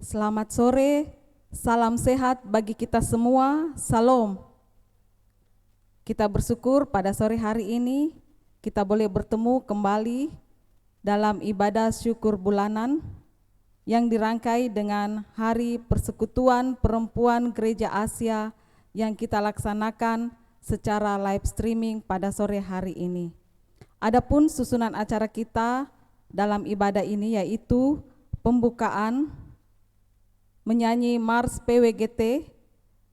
Selamat sore, salam sehat bagi kita semua, salam. Kita bersyukur pada sore hari ini kita boleh bertemu kembali dalam ibadah syukur bulanan yang dirangkai dengan Hari Persekutuan Perempuan Gereja Asia yang kita laksanakan secara live streaming pada sore hari ini. Adapun susunan acara kita dalam ibadah ini yaitu pembukaan menyanyi Mars PWGT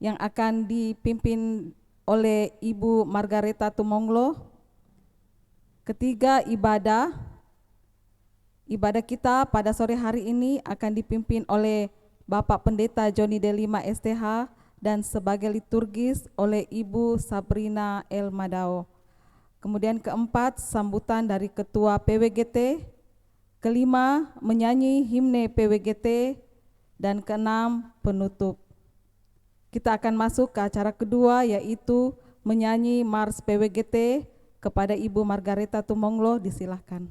yang akan dipimpin oleh Ibu Margareta Tumonglo. Ketiga, ibadah kita pada sore hari ini akan dipimpin oleh Bapak Pendeta Joni Delima STH dan sebagai liturgis oleh Ibu Sabrina El Madao. Kemudian keempat, sambutan dari Ketua PWGT. Kelima, menyanyi himne PWGT. Dan keenam, penutup. Kita akan masuk ke acara kedua yaitu menyanyi Mars PWGT. Kepada Ibu Margareta Tumonglo, disilahkan.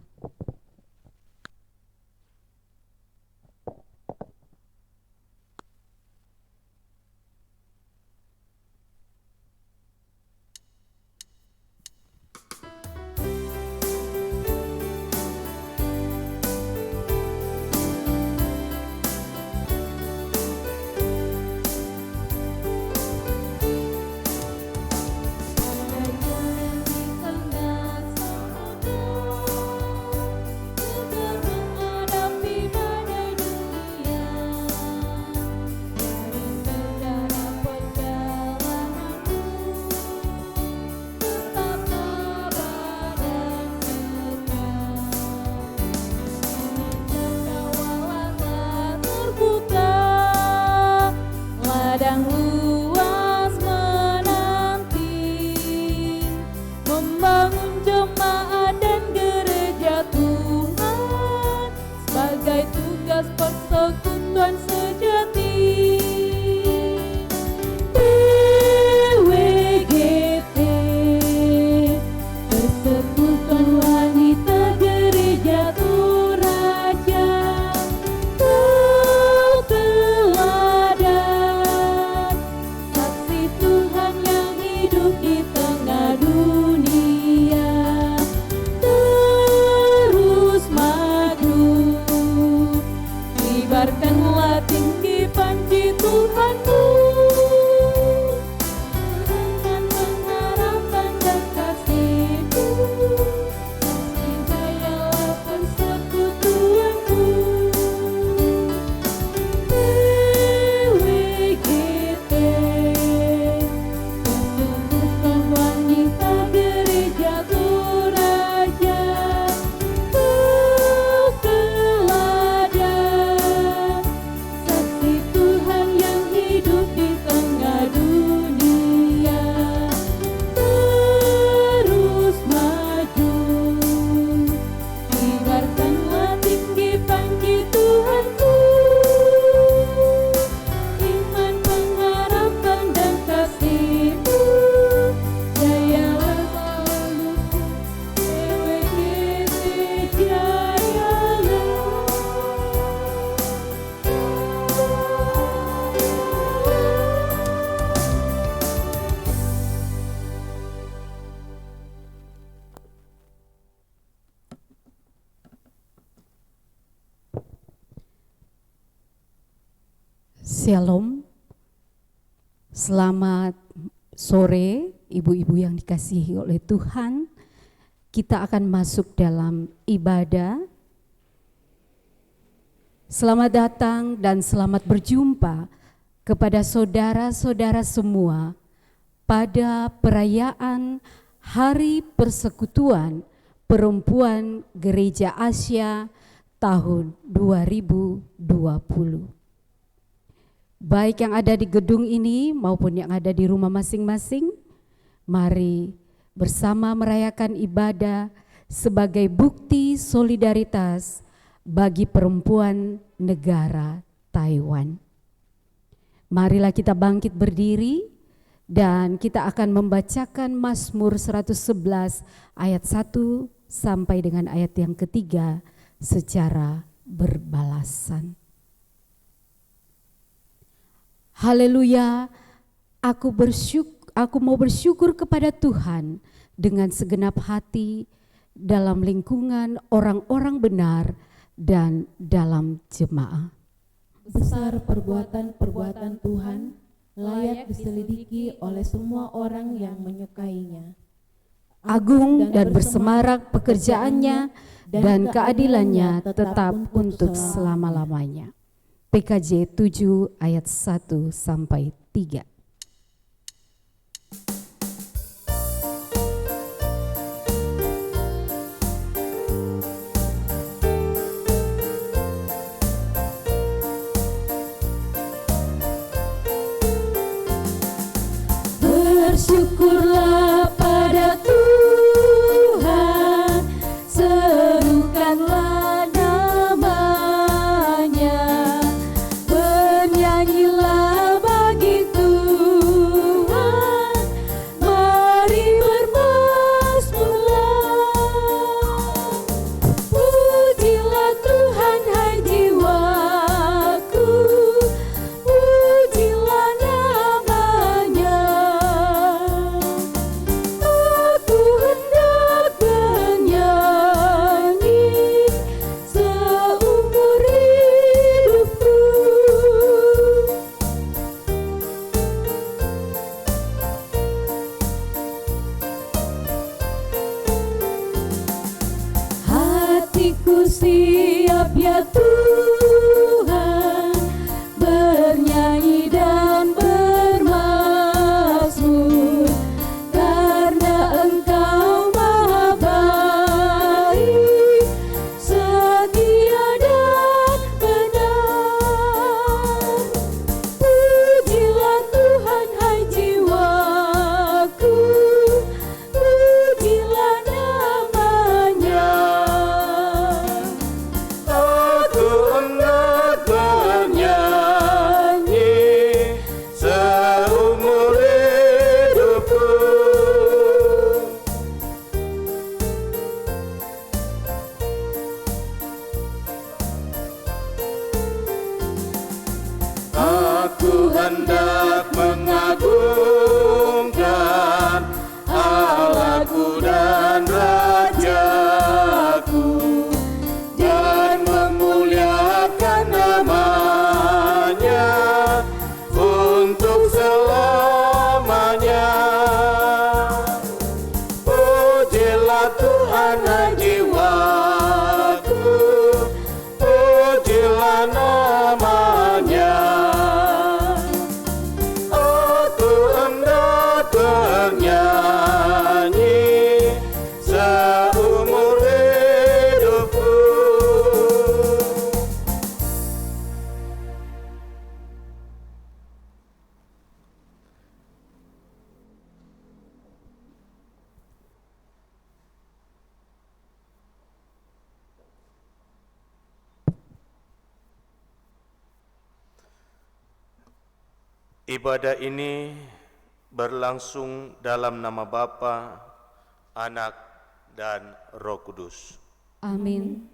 Shalom, selamat sore ibu-ibu yang dikasihi oleh Tuhan. Kita akan masuk dalam ibadah. Selamat datang dan selamat berjumpa kepada saudara-saudara semua pada perayaan Hari Persekutuan Perempuan Gereja Asia tahun 2020. Baik yang ada di gedung ini maupun yang ada di rumah masing-masing, mari bersama merayakan ibadah sebagai bukti solidaritas bagi perempuan negara Taiwan. Marilah kita bangkit berdiri dan kita akan membacakan Mazmur 111 ayat 1 sampai dengan ayat yang ketiga secara berbalasan. Haleluya, aku mau bersyukur kepada Tuhan dengan segenap hati dalam lingkungan orang-orang benar dan dalam jemaah. Besar perbuatan-perbuatan Tuhan, layak diselidiki oleh semua orang yang menyukainya. Agung dan bersemarak pekerjaannya dan keadilannya tetap untuk selama-lamanya. PKJ 7 ayat 1 sampai 3. Bersyukurlah pada Tuhan, serukanlah namanya, bernyanyilah bagi Tuhan, mari bermazmurlah. Pujilah Tuhan hai jiwaku, pujilah namanya. Aku hendak bernyanyi seumur hidupku. Hatiku siap ya Tuhan, bernyanyi dan bermazmur, karena Engkau maha baik, setia dan benar. Pujilah Tuhan hai jiwaku, pujilah namanya. Aku hendak bernyanyi seumur hidupku. Aku hendak mengagungkan Allahku dan Rajaku, dan memuliakan namanya untuk selamanya. Pujilah Tuhan hai jiwaku, pujilah namanya. Aku hendak bernyanyi seumur hidupku. Ibadah ini berlangsung dalam nama Bapa, Anak, dan Roh Kudus. Amin.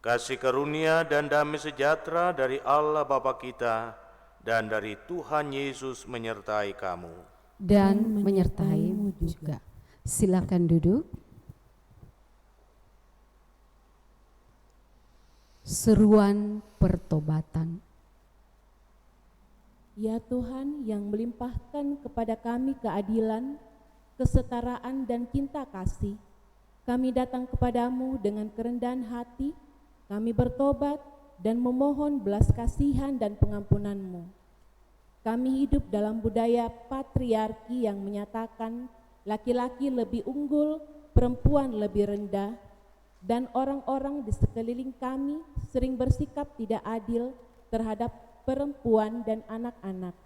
Kasih karunia dan damai sejahtera dari Allah Bapa kita dan dari Tuhan Yesus menyertai kamu. Dan menyertaimu juga. Silakan duduk. Seruan pertobatan. Ya Tuhan yang melimpahkan kepada kami keadilan, kesetaraan dan cinta kasih, kami datang kepadamu dengan kerendahan hati, kami bertobat dan memohon belas kasihan dan pengampunanmu. Kami hidup dalam budaya patriarki yang menyatakan laki-laki lebih unggul, perempuan lebih rendah, dan orang-orang di sekeliling kami sering bersikap tidak adil terhadap perempuan dan anak-anak.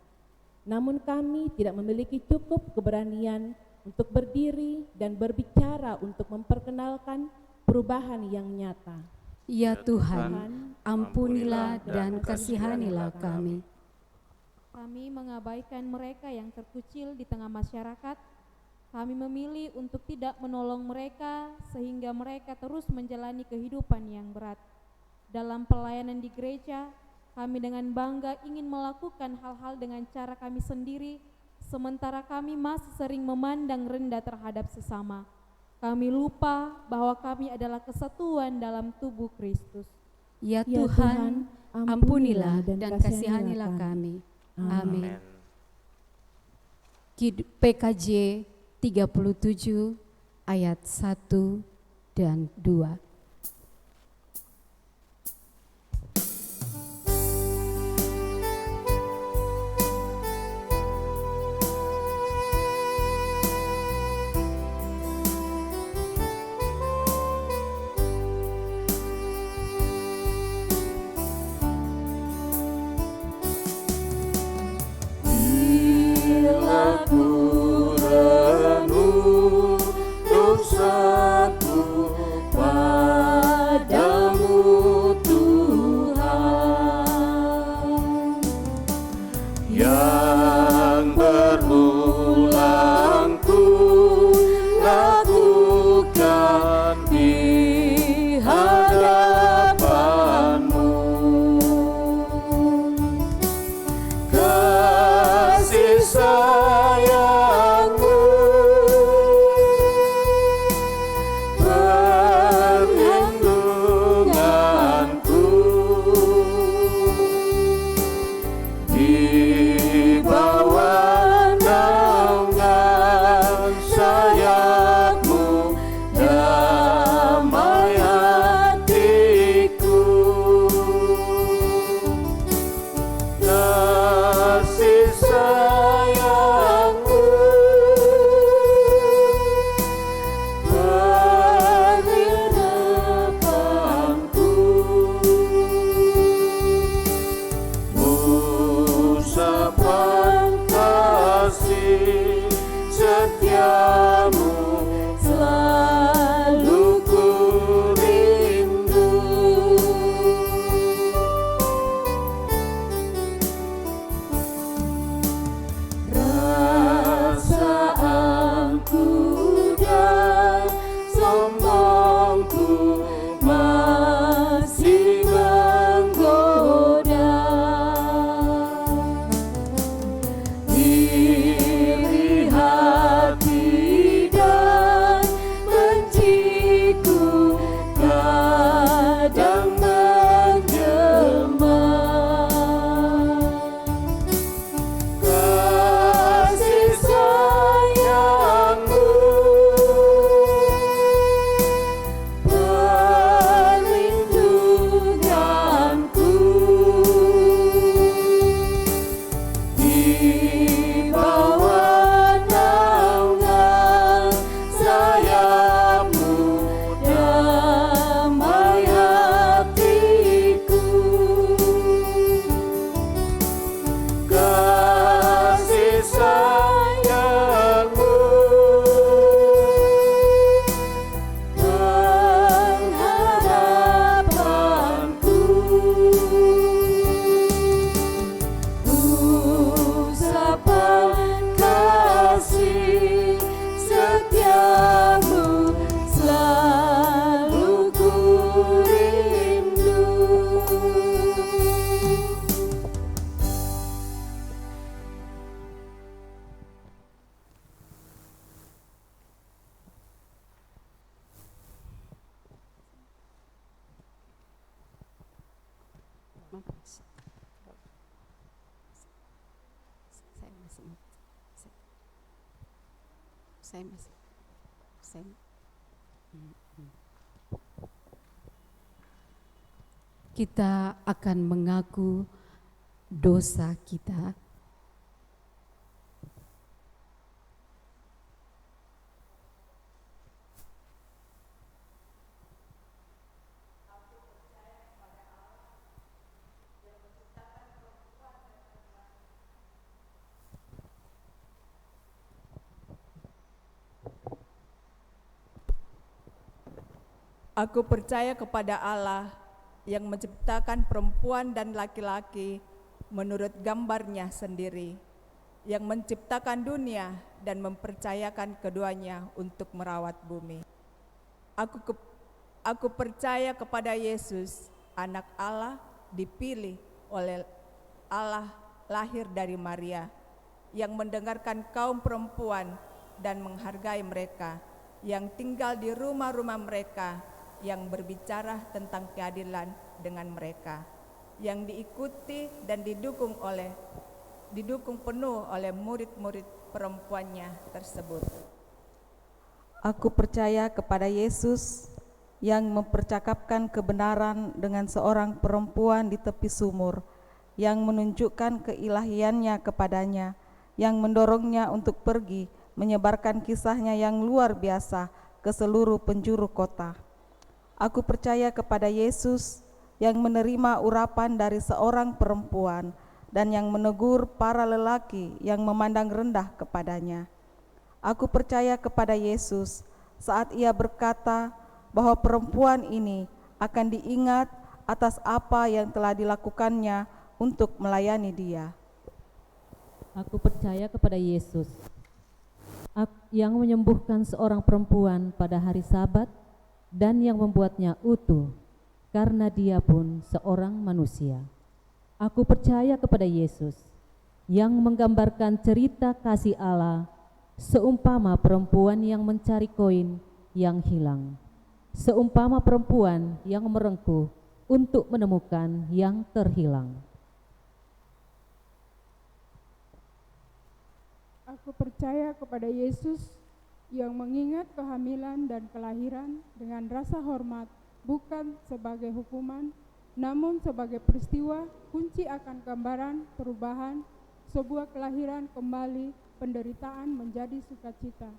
Namun kami tidak memiliki cukup keberanian untuk berdiri dan berbicara untuk memperkenalkan perubahan yang nyata. Ya Tuhan, ampunilah dan kasihanilah kami. Kami mengabaikan mereka yang terkucil di tengah masyarakat. Kami memilih untuk tidak menolong mereka sehingga mereka terus menjalani kehidupan yang berat. Dalam pelayanan di gereja, Kami dengan bangga ingin melakukan hal-hal dengan cara kami sendiri, sementara kami masih sering memandang rendah terhadap sesama. Kami lupa bahwa kami adalah kesatuan dalam tubuh Kristus. Ya Ya Tuhan, ampunilah dan kasihanilah kami. Amin. PKJ 37 ayat 1 dan 2. Yang berulang ku lakukan di hadapan-Mu. Kasih sayang-Mu, perlindunganku, di bawah naungan sayap-Mu, damai hatiku. Kasih sayang-Mu, perlindunganku, usapan kasih setiamu selalu ku rindu. Perasaanku dan sombongku masih menggoda. Iri hati dan benciku kadang menjelma. Kasih sayang-Mu, perlindunganku, di bawah naungan sayap-Mu, damai hatiku. Kasih sayang-Mu, pengharapanku, usapan kasih setiamu selalu ku rindu. Kita akan mengaku dosa kita. Aku percaya kepada Allah yang menciptakan perempuan dan laki-laki menurut gambarnya sendiri, yang menciptakan dunia dan mempercayakan keduanya untuk merawat bumi. Aku percaya kepada Yesus, anak Allah, dipilih oleh Allah lahir dari Maria, yang mendengarkan kaum perempuan dan menghargai mereka, yang tinggal di rumah-rumah mereka, yang berbicara tentang keadilan dengan mereka, yang diikuti dan didukung penuh oleh murid-murid perempuannya tersebut. Aku percaya kepada Yesus yang mempercakapkan kebenaran dengan seorang perempuan di tepi sumur, yang menunjukkan keilahiannya kepadanya, yang mendorongnya untuk pergi menyebarkan kisahnya yang luar biasa ke seluruh penjuru kota. Aku percaya kepada Yesus yang menerima urapan dari seorang perempuan dan yang menegur para lelaki yang memandang rendah kepadanya. Aku percaya kepada Yesus saat ia berkata bahwa perempuan ini akan diingat atas apa yang telah dilakukannya untuk melayani dia. Aku percaya kepada Yesus yang menyembuhkan seorang perempuan pada hari Sabat dan yang membuatnya utuh, karena dia pun seorang manusia. Aku percaya kepada Yesus yang menggambarkan cerita kasih Allah seumpama perempuan yang mencari koin yang hilang, seumpama perempuan yang merengkuh untuk menemukan yang terhilang. Aku percaya kepada Yesus yang mengingat kehamilan dan kelahiran dengan rasa hormat, bukan sebagai hukuman, namun sebagai peristiwa kunci akan gambaran perubahan sebuah kelahiran kembali, penderitaan menjadi sukacita.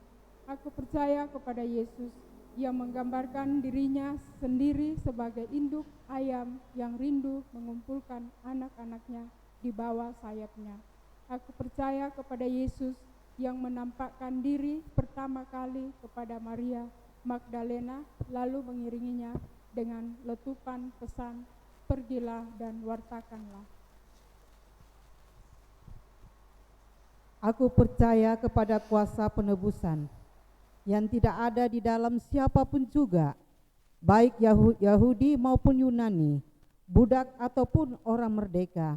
Aku percaya kepada Yesus yang menggambarkan dirinya sendiri sebagai induk ayam yang rindu mengumpulkan anak-anaknya di bawah sayapnya. Aku percaya kepada Yesus yang menampakkan diri pertama kali kepada Maria Magdalena, lalu mengiringinya dengan letupan pesan, "Pergilah dan wartakanlah." Aku percaya kepada kuasa penebusan yang tidak ada di dalam siapapun juga, baik Yahudi maupun Yunani, budak ataupun orang merdeka,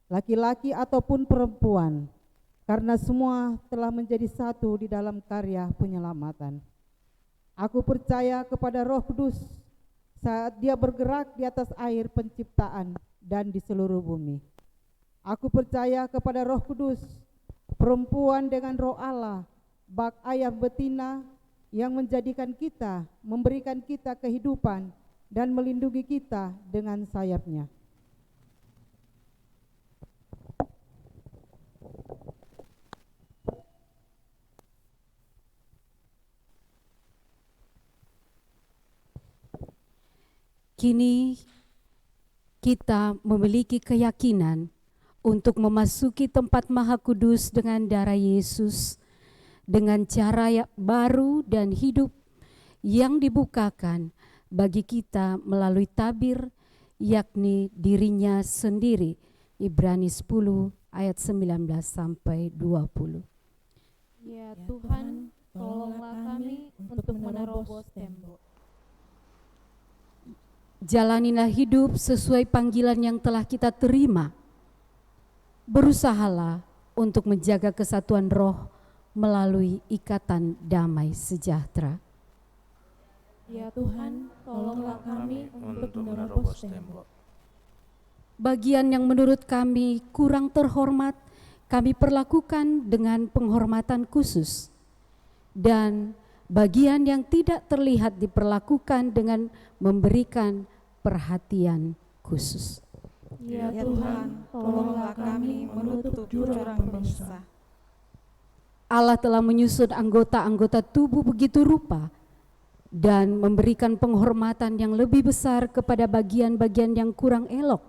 laki-laki ataupun perempuan, karena semua telah menjadi satu di dalam karya penyelamatan. Aku percaya kepada Roh Kudus saat Dia bergerak di atas air penciptaan dan di seluruh bumi. Aku percaya kepada Roh Kudus, perempuan dengan Roh Allah, bak ayam betina yang menjadikan kita, memberikan kita kehidupan dan melindungi kita dengan sayapnya. Kini kita memiliki keyakinan untuk memasuki tempat Maha Kudus dengan darah Yesus, dengan cara yang baru dan hidup yang dibukakan bagi kita melalui tabir, yakni dirinya sendiri. Ibrani 10 ayat 19 sampai 20. Ya Tuhan, tolonglah kami untuk menerobos tembok. Jalanilah hidup sesuai panggilan yang telah kita terima. Berusahalah untuk menjaga kesatuan roh melalui ikatan damai sejahtera. Ya Tuhan, tolonglah kami untuk menerobos tembok. Bagian yang menurut kami kurang terhormat, kami perlakukan dengan penghormatan khusus. Dan bagian yang tidak terlihat diperlakukan dengan memberikan perhatian khusus. Ya Tuhan, tolonglah kami menutup jurang pemisah. Allah telah menyusun anggota-anggota tubuh begitu rupa dan memberikan penghormatan yang lebih besar kepada bagian-bagian yang kurang elok,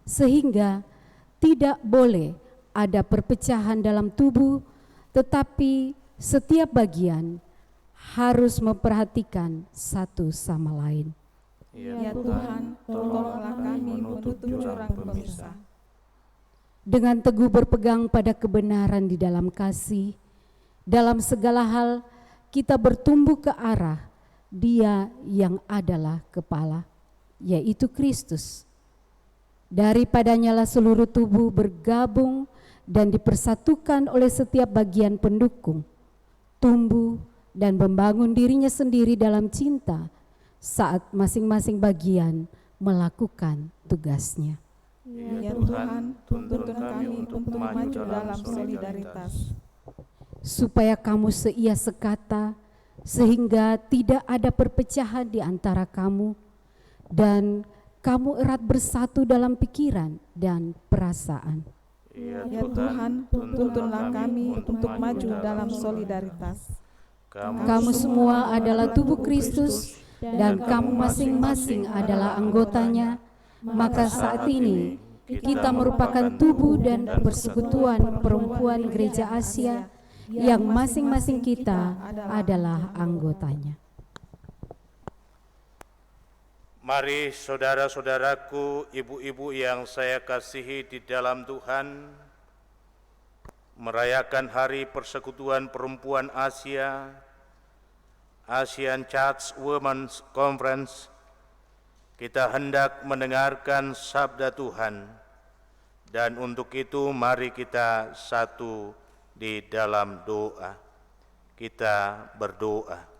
sehingga tidak boleh ada perpecahan dalam tubuh, tetapi setiap bagian harus memperhatikan satu sama lain. Ya Tuhan, tolonglah kami menutup jurang pemisah. Dengan teguh berpegang pada kebenaran di dalam kasih, dalam segala hal kita bertumbuh ke arah Dia yang adalah kepala, yaitu Kristus. Daripadanya lah seluruh tubuh bergabung dan dipersatukan oleh setiap bagian pendukung, tumbuh dan membangun dirinya sendiri dalam cinta saat masing-masing bagian melakukan tugasnya. Ya Tuhan, tuntun kami untuk maju dalam solidaritas. Supaya kamu seia sekata, sehingga tidak ada perpecahan di antara kamu, dan kamu erat bersatu dalam pikiran dan perasaan. Ya Tuhan, tuntunlah kami untuk maju dalam solidaritas. Kamu semua adalah tubuh Kristus, dan kamu masing-masing adalah anggotanya. Maka saat ini kita merupakan tubuh dan persekutuan perempuan Gereja Asia, yang masing-masing kita adalah anggotanya. Mari saudara-saudaraku, ibu-ibu yang saya kasihi di dalam Tuhan, merayakan Hari Persekutuan Perempuan Asia, Asian Church Women's Conference, kita hendak mendengarkan sabda Tuhan, dan untuk itu mari kita satu di dalam doa. Kita berdoa.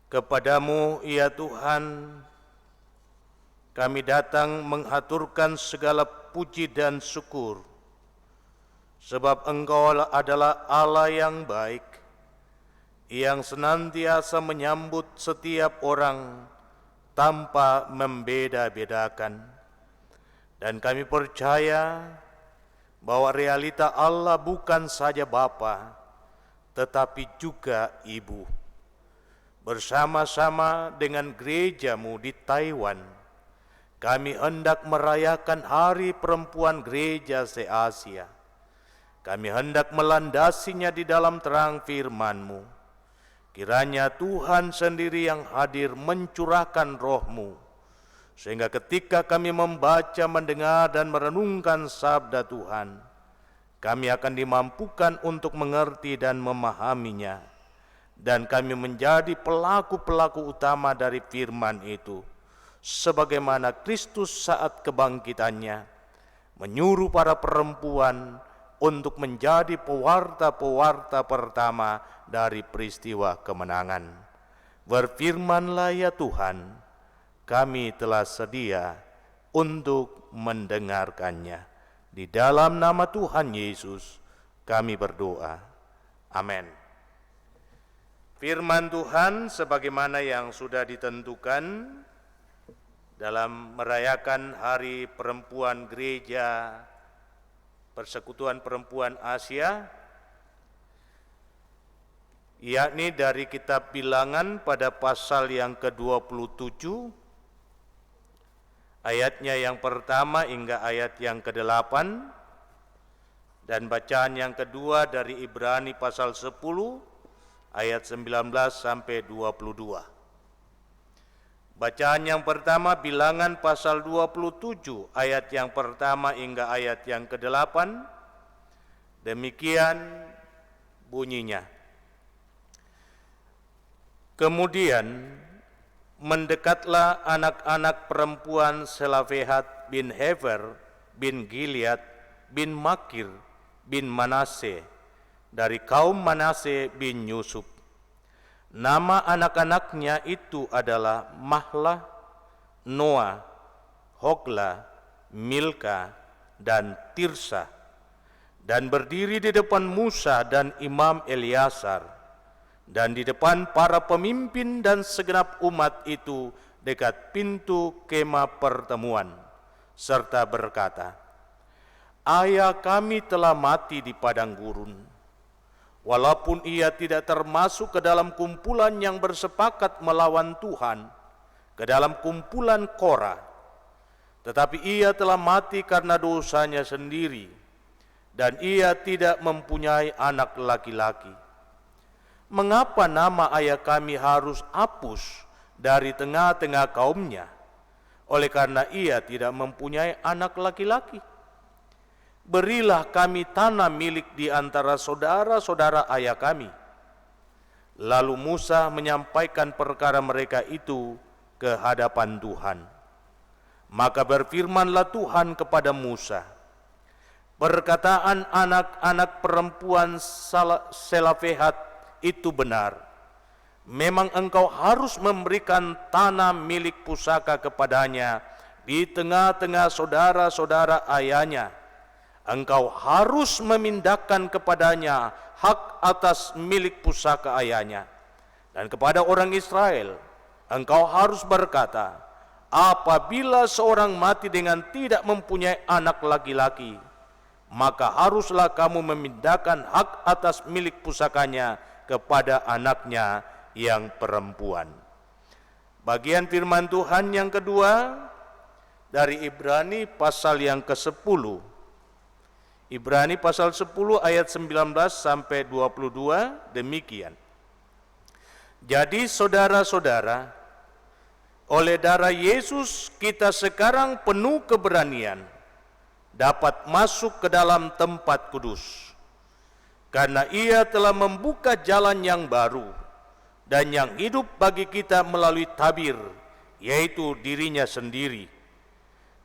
Kepadamu ya Tuhan, kami datang menghaturkan segala puji dan syukur, sebab Engkau adalah Allah yang baik, yang senantiasa menyambut setiap orang tanpa membeda-bedakan. Dan kami percaya bahwa realita Allah bukan saja Bapa, tetapi juga Ibu. Bersama-sama dengan gerejamu di Taiwan, kami hendak merayakan Hari Perempuan Gereja se-Asia. Kami hendak melandasinya di dalam terang firman-Mu. Kiranya Tuhan sendiri yang hadir mencurahkan roh-Mu, sehingga ketika kami membaca, mendengar, dan merenungkan sabda Tuhan, kami akan dimampukan untuk mengerti dan memahaminya. Dan kami menjadi pelaku-pelaku utama dari firman itu, sebagaimana Kristus saat kebangkitannya menyuruh para perempuan untuk menjadi pewarta-pewarta pertama dari peristiwa kemenangan. Berfirmanlah ya Tuhan, kami telah sedia untuk mendengarkannya. Di dalam nama Tuhan Yesus kami berdoa. Amin. Firman Tuhan sebagaimana yang sudah ditentukan dalam merayakan Hari Perempuan Gereja Persekutuan Perempuan Asia, yakni dari kitab Bilangan pada pasal yang ke-27, ayatnya yang pertama hingga ayat yang ke-8, dan bacaan yang kedua dari Ibrani pasal 10, ayat 19 sampai 22. Bacaan yang pertama Bilangan pasal 27 ayat yang pertama hingga ayat yang ke-8. Demikian bunyinya. Kemudian mendekatlah anak-anak perempuan Selafehat bin Hefer bin Gilead bin Makir bin Manase dari kaum Manase bin Yusuf. Nama anak-anaknya itu adalah Mahlah, Noah, Hogla, Milka, dan Tirsa. Dan berdiri di depan Musa dan Imam Eliasar, dan di depan para pemimpin dan segenap umat itu dekat pintu kemah pertemuan, serta berkata, ayah kami telah mati di padang gurun. Walaupun ia tidak termasuk ke dalam kumpulan yang bersepakat melawan Tuhan, ke dalam kumpulan Korah, tetapi ia telah mati karena dosanya sendiri, dan ia tidak mempunyai anak laki-laki. Mengapa nama ayah kami harus hapus dari tengah-tengah kaumnya, oleh karena ia tidak mempunyai anak laki-laki? Berilah kami tanah milik di antara saudara-saudara ayah kami. Lalu Musa menyampaikan perkara mereka itu ke hadapan Tuhan. Maka berfirmanlah Tuhan kepada Musa, perkataan anak-anak perempuan Selafehat itu benar. Memang engkau harus memberikan tanah milik pusaka kepadanya di tengah-tengah saudara-saudara ayahnya. Engkau harus memindahkan kepadanya hak atas milik pusaka ayahnya. Dan kepada orang Israel, engkau harus berkata, apabila seorang mati dengan tidak mempunyai anak laki-laki, maka haruslah kamu memindahkan hak atas milik pusakanya kepada anaknya yang perempuan. Bagian firman Tuhan yang kedua dari Ibrani pasal yang ke-10. Ibrani pasal 10 ayat 19 sampai 22 demikian. Jadi saudara-saudara, oleh darah Yesus kita sekarang penuh keberanian dapat masuk ke dalam tempat kudus, karena Ia telah membuka jalan yang baru dan yang hidup bagi kita melalui tabir, yaitu dirinya sendiri.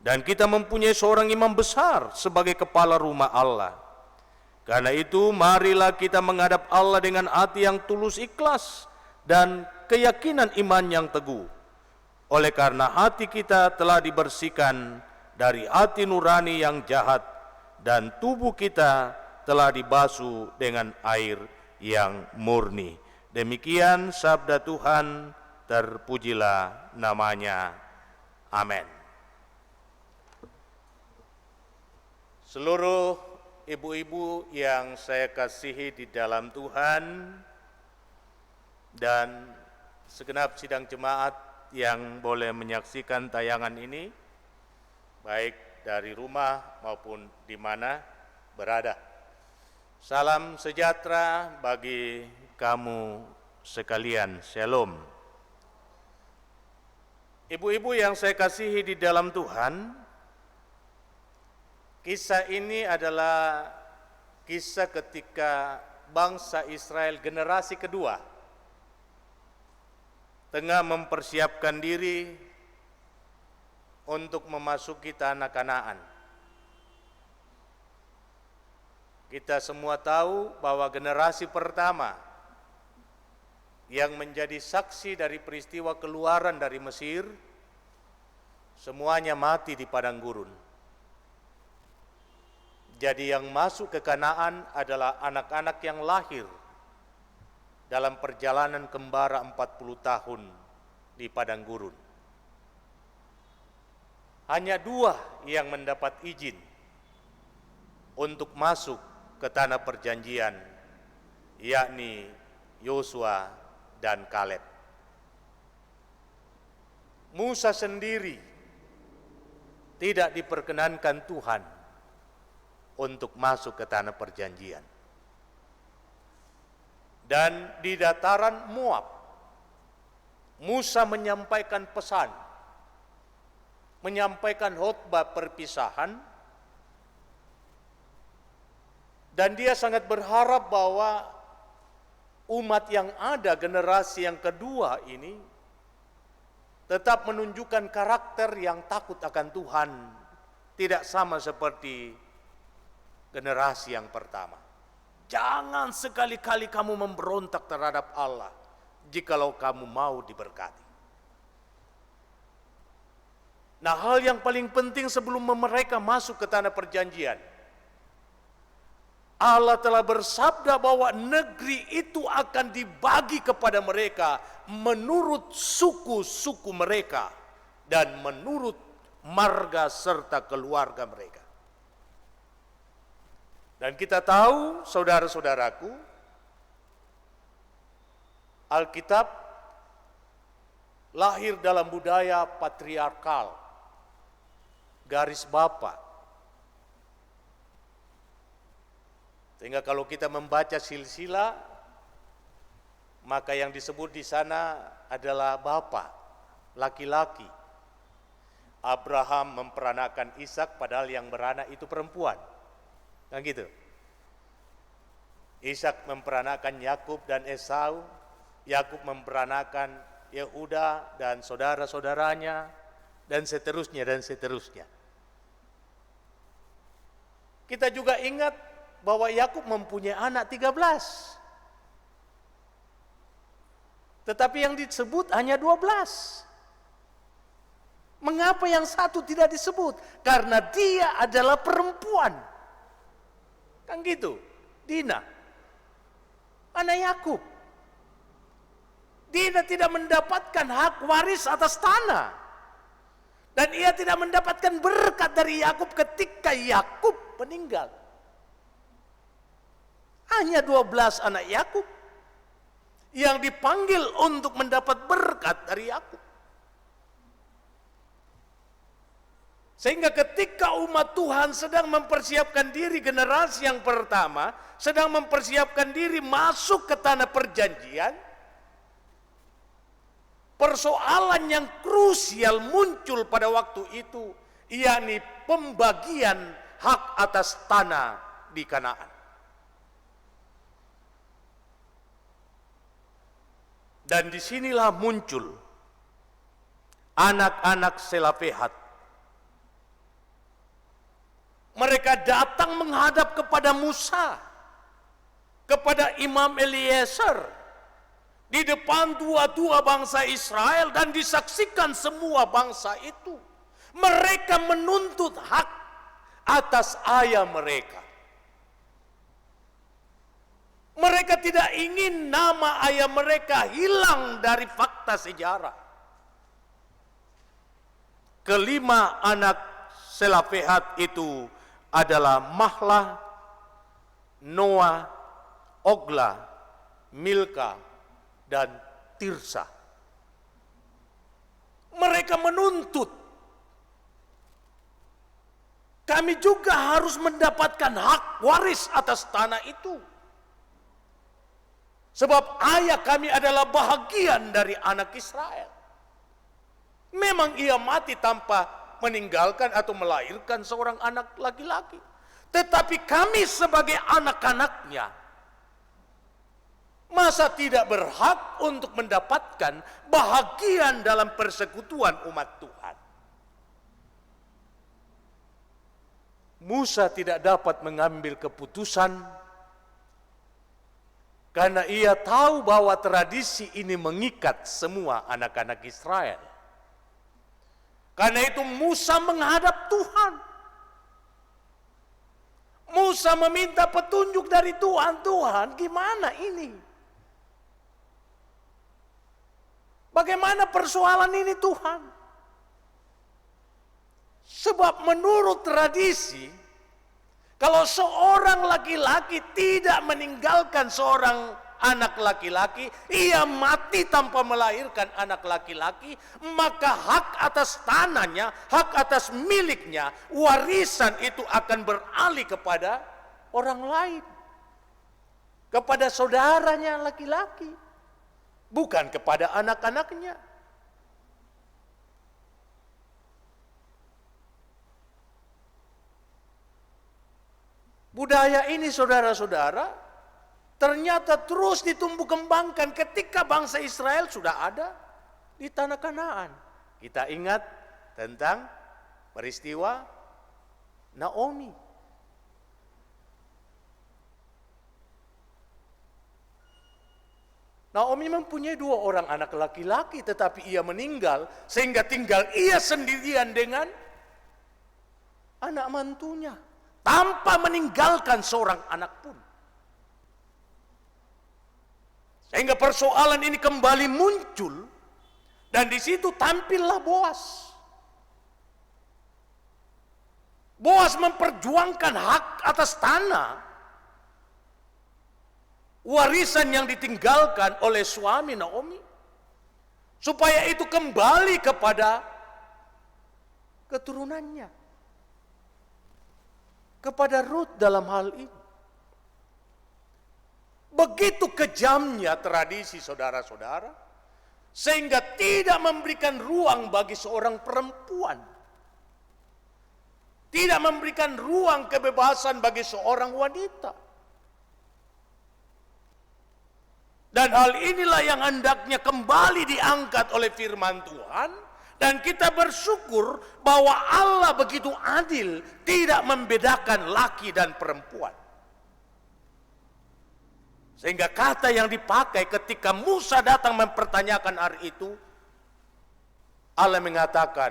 Dan kita mempunyai seorang imam besar sebagai kepala rumah Allah. Karena itu marilah kita menghadap Allah dengan hati yang tulus ikhlas dan keyakinan iman yang teguh. Oleh karena hati kita telah dibersihkan dari hati nurani yang jahat, dan tubuh kita telah dibasuh dengan air yang murni. Demikian sabda Tuhan, terpujilah namanya. Amin. Seluruh ibu-ibu yang saya kasihi di dalam Tuhan, dan segenap sidang jemaat yang boleh menyaksikan tayangan ini, baik dari rumah maupun di mana berada. Salam sejahtera bagi kamu sekalian. Shalom. Ibu-ibu yang saya kasihi di dalam Tuhan, kisah ini adalah kisah ketika bangsa Israel generasi kedua tengah mempersiapkan diri untuk memasuki tanah Kanaan. Kita semua tahu bahwa generasi pertama yang menjadi saksi dari peristiwa keluaran dari Mesir, semuanya mati di padang gurun. Jadi yang masuk ke Kanaan adalah anak-anak yang lahir dalam perjalanan kembara 40 tahun di padang gurun. Hanya 2 yang mendapat izin untuk masuk ke tanah perjanjian, yakni Yosua dan Kaleb. Musa sendiri tidak diperkenankan Tuhan untuk masuk ke tanah perjanjian. Dan di dataran Moab, Musa menyampaikan pesan, menyampaikan khotbah perpisahan, dan dia sangat berharap bahwa umat yang ada, generasi yang kedua ini, tetap menunjukkan karakter yang takut akan Tuhan, tidak sama seperti generasi yang pertama. Jangan sekali-kali kamu memberontak terhadap Allah, jikalau kamu mau diberkati. Nah, hal yang paling penting sebelum mereka masuk ke tanah perjanjian, Allah telah bersabda bahwa negeri itu akan dibagi kepada mereka menurut suku-suku mereka dan menurut marga serta keluarga mereka. Dan kita tahu, saudara-saudaraku, Alkitab lahir dalam budaya patriarkal, garis bapa. Sehingga kalau kita membaca silsilah, maka yang disebut di sana adalah bapa, laki-laki. Abraham memperanakan Ishak padahal yang beranak itu perempuan. Kan gitu. Ishak memperanakan Yakub dan Esau, Yakub memperanakan Yehuda dan saudara-saudaranya, dan seterusnya dan seterusnya. Kita juga ingat bahwa Yakub mempunyai anak 13. Tetapi yang disebut hanya 12. Mengapa yang satu tidak disebut? Karena dia adalah perempuan. Kan gitu. Dina, anak Yakub. Dina tidak mendapatkan hak waris atas tanah. Dan ia tidak mendapatkan berkat dari Yakub ketika Yakub meninggal. Hanya 12 anak Yakub yang dipanggil untuk mendapat berkat dari Yakub. Sehingga ketika umat Tuhan sedang mempersiapkan diri, generasi yang pertama sedang mempersiapkan diri masuk ke tanah perjanjian, persoalan yang krusial muncul pada waktu itu, yakni pembagian hak atas tanah di Kanaan. Dan disinilah muncul anak-anak Selafehat. Mereka datang menghadap kepada Musa, kepada Imam Eliezer, di depan dua-dua bangsa Israel dan disaksikan semua bangsa itu. Mereka menuntut hak atas ayah mereka. Mereka tidak ingin nama ayah mereka hilang dari fakta sejarah. Kelima anak Selafehat itu adalah Mahlah, Noah, Ogla, Milka, dan Tirsa. Mereka menuntut, kami juga harus mendapatkan hak waris atas tanah itu. Sebab ayah kami adalah bahagian dari anak Israel. Memang ia mati tanpa meninggalkan atau melahirkan seorang anak laki-laki. Tetapi kami sebagai anak-anaknya, masa tidak berhak untuk mendapatkan bahagian dalam persekutuan umat Tuhan? Musa tidak dapat mengambil keputusan karena ia tahu bahwa tradisi ini mengikat semua anak-anak Israel. Karena itu Musa menghadap Tuhan. Musa meminta petunjuk dari Tuhan. Tuhan, gimana ini? Bagaimana persoalan ini Tuhan? Sebab menurut tradisi, kalau seorang laki-laki tidak meninggalkan seorang anak laki-laki, ia mati tanpa melahirkan anak laki-laki, maka hak atas tanahnya, hak atas miliknya, warisan itu akan beralih kepada orang lain. Kepada saudaranya laki-laki, bukan kepada anak-anaknya. Budaya ini saudara-saudara ternyata terus ditumbuh kembangkan ketika bangsa Israel sudah ada di tanah Kanaan. Kita ingat tentang peristiwa Naomi. Naomi mempunyai 2 orang anak laki-laki, tetapi ia meninggal sehingga tinggal ia sendirian dengan anak mantunya tanpa meninggalkan seorang anak pun. Sehingga persoalan ini kembali muncul dan di situ tampillah Boas. Boas memperjuangkan hak atas tanah, warisan yang ditinggalkan oleh suami Naomi, supaya itu kembali kepada keturunannya, kepada Ruth dalam hal ini. Begitu kejamnya tradisi saudara-saudara, sehingga tidak memberikan ruang bagi seorang perempuan, tidak memberikan ruang kebebasan bagi seorang wanita. Dan hal inilah yang hendaknya kembali diangkat oleh firman Tuhan Dan kita bersyukur bahwa Allah begitu adil, tidak membedakan laki dan perempuan. Sehingga kata yang dipakai ketika Musa datang mempertanyakan hari itu, Allah mengatakan,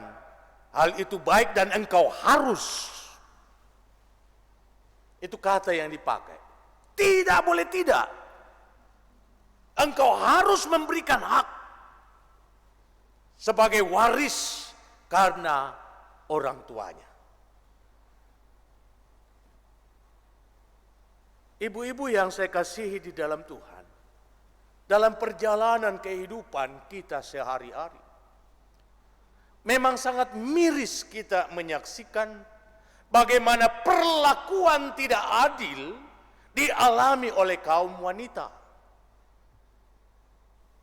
hal itu baik dan engkau harus. Itu kata yang dipakai. Tidak boleh tidak. Engkau harus memberikan hak sebagai waris karena orang tuanya. Ibu-ibu yang saya kasihi di dalam Tuhan, dalam perjalanan kehidupan kita sehari-hari, memang sangat miris kita menyaksikan bagaimana perlakuan tidak adil dialami oleh kaum wanita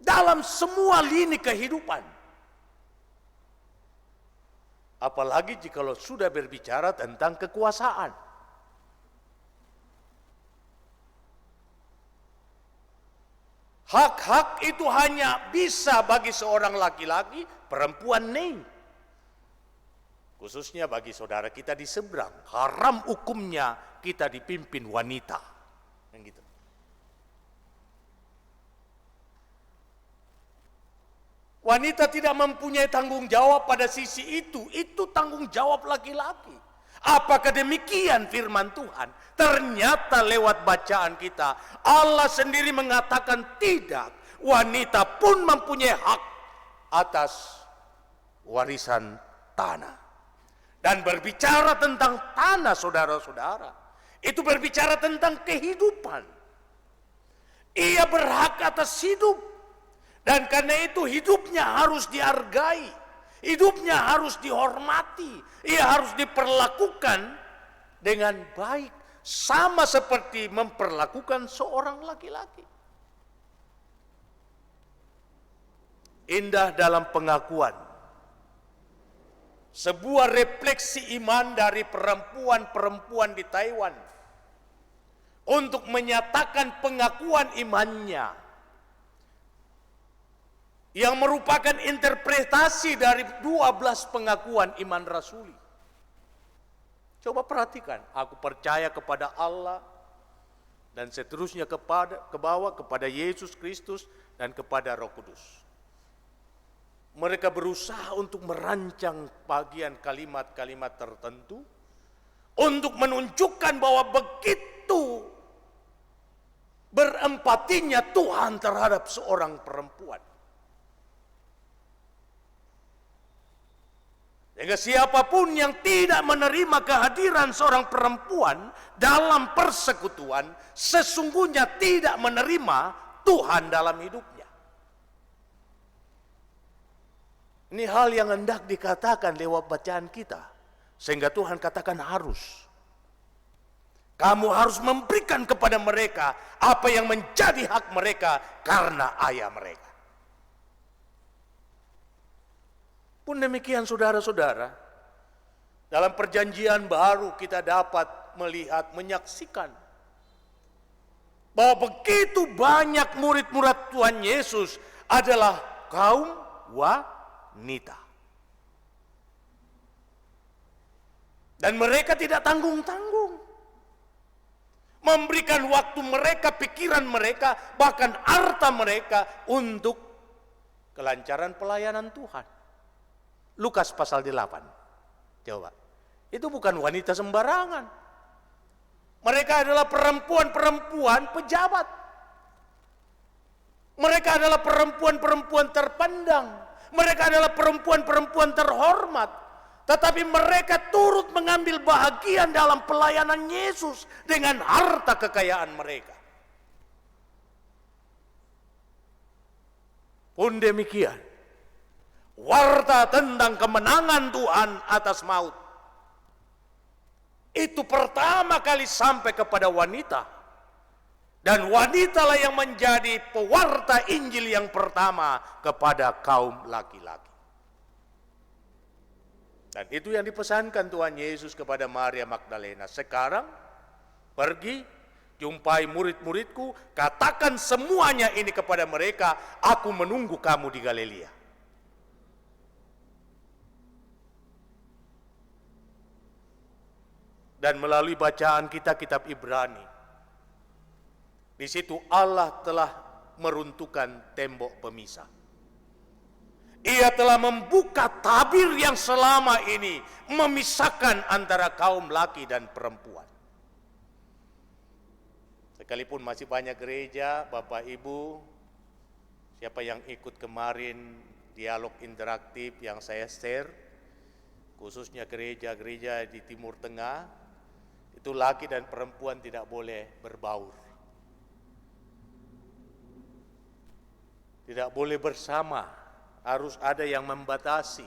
dalam semua lini kehidupan. Apalagi jikalau sudah berbicara tentang kekuasaan. Hak-hak itu hanya bisa bagi seorang laki-laki, perempuan nih. Khususnya bagi saudara kita di seberang, haram hukumnya kita dipimpin wanita. Yang gitu. Wanita tidak mempunyai tanggung jawab pada sisi itu tanggung jawab laki-laki. Apakah demikian firman Tuhan? Ternyata lewat bacaan kita, Allah sendiri mengatakan tidak. Wanita pun mempunyai hak atas warisan tanah. Dan berbicara tentang tanah, saudara-saudara, itu berbicara tentang kehidupan. Ia berhak atas hidup. Dan karena itu hidupnya harus dihargai, hidupnya harus dihormati, ia harus diperlakukan dengan baik, sama seperti memperlakukan seorang laki-laki. Indah dalam pengakuan, sebuah refleksi iman dari perempuan-perempuan di Taiwan untuk menyatakan pengakuan imannya, yang merupakan interpretasi dari 12 pengakuan iman rasuli. Coba perhatikan, aku percaya kepada Allah dan seterusnya ke bawah kepada Yesus Kristus dan kepada Roh Kudus. Mereka berusaha untuk merancang bagian kalimat-kalimat tertentu untuk menunjukkan bahwa begitu berempatinya Tuhan terhadap seorang perempuan. Sehingga siapapun yang tidak menerima kehadiran seorang perempuan dalam persekutuan, sesungguhnya tidak menerima Tuhan dalam hidupnya. Ini hal yang hendak dikatakan lewat bacaan kita. Sehingga Tuhan katakan harus. Kamu harus memberikan kepada mereka apa yang menjadi hak mereka karena ayah mereka. Pun demikian saudara-saudara, dalam perjanjian baru kita dapat melihat, menyaksikan bahwa begitu banyak murid-murid Tuhan Yesus adalah kaum wanita. Dan mereka tidak tanggung-tanggung. Memberikan waktu mereka, pikiran mereka, bahkan harta mereka untuk kelancaran pelayanan Tuhan. Lukas pasal 8. Coba. Itu bukan wanita sembarangan. Mereka adalah perempuan-perempuan pejabat. Mereka adalah perempuan-perempuan terpandang. Mereka adalah perempuan-perempuan terhormat. Tetapi mereka turut mengambil bahagian dalam pelayanan Yesus dengan harta kekayaan mereka. Pun demikian, warta tentang kemenangan Tuhan atas maut itu pertama kali sampai kepada wanita, dan wanitalah yang menjadi pewarta Injil yang pertama kepada kaum laki-laki. Dan itu yang dipesankan Tuhan Yesus kepada Maria Magdalena. Sekarang pergi, jumpai murid-muridku, katakan semuanya ini kepada mereka, aku menunggu kamu di Galilea. dan melalui bacaan kita kitab Ibrani. Di situ Allah telah meruntuhkan tembok pemisah. Ia telah membuka tabir yang selama ini memisahkan antara kaum laki dan perempuan. Sekalipun masih banyak gereja, Bapak Ibu, siapa yang ikut kemarin dialog interaktif yang saya share, khususnya gereja-gereja di Timur Tengah, itu laki dan perempuan tidak boleh berbaur. Tidak boleh bersama, harus ada yang membatasi.